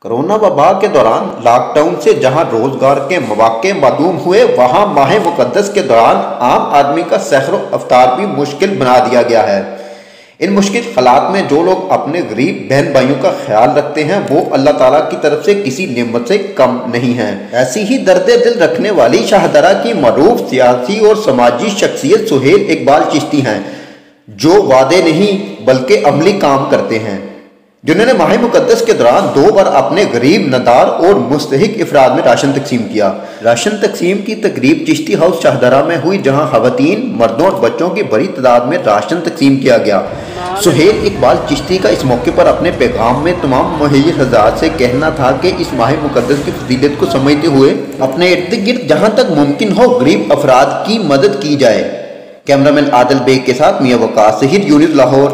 Corona वबा के दौरान लॉकडाउन से जहां रोजगार के मौके मादूम हुए, वहां माह मुकद्दस के दौरान आम आदमी का सहरो अफ्तार भी मुश्किल बना दिया गया है। इन मुश्किल हालात में जो लोग अपने गरीब बहन भाइयों का ख्याल रखते हैं, वो अल्लाह ताला की तरफ से किसी नेमत से कम नहीं है। ऐसी ही दर्द दिल रखने वाली शाहदरा की मरूफ सियासी और समाजी शख्सियत सुहेल इकबाल चिश्ती हैं, जो वादे नहीं बल्कि अमली काम करते हैं, जिन्होंने माह मुकद्दस के दौरान 2 बार अपने गरीब, नदार और मुस्तहिक अफराद में राशन तकसीम किया। राशन तकसीम की तकरीब चिश्ती हाउस शाहदरा में हुई, जहां खवातीन, मर्दों और बच्चों की बड़ी तादाद में राशन तकसीम किया गया। सुहेल इकबाल चिश्ती का इस मौके पर अपने पैगाम में तमाम मुहैय्यस हज़रात से कहना था कि इस माह मुकद्दस की फजीलत को समझते हुए अपने इर्द गिर्द जहाँ तक मुमकिन हो गरीब अफराद की मदद की जाए। कैमरामैन आदिल बेग के साथ मियां वकास, ज़हीर यूनिस, लाहौर।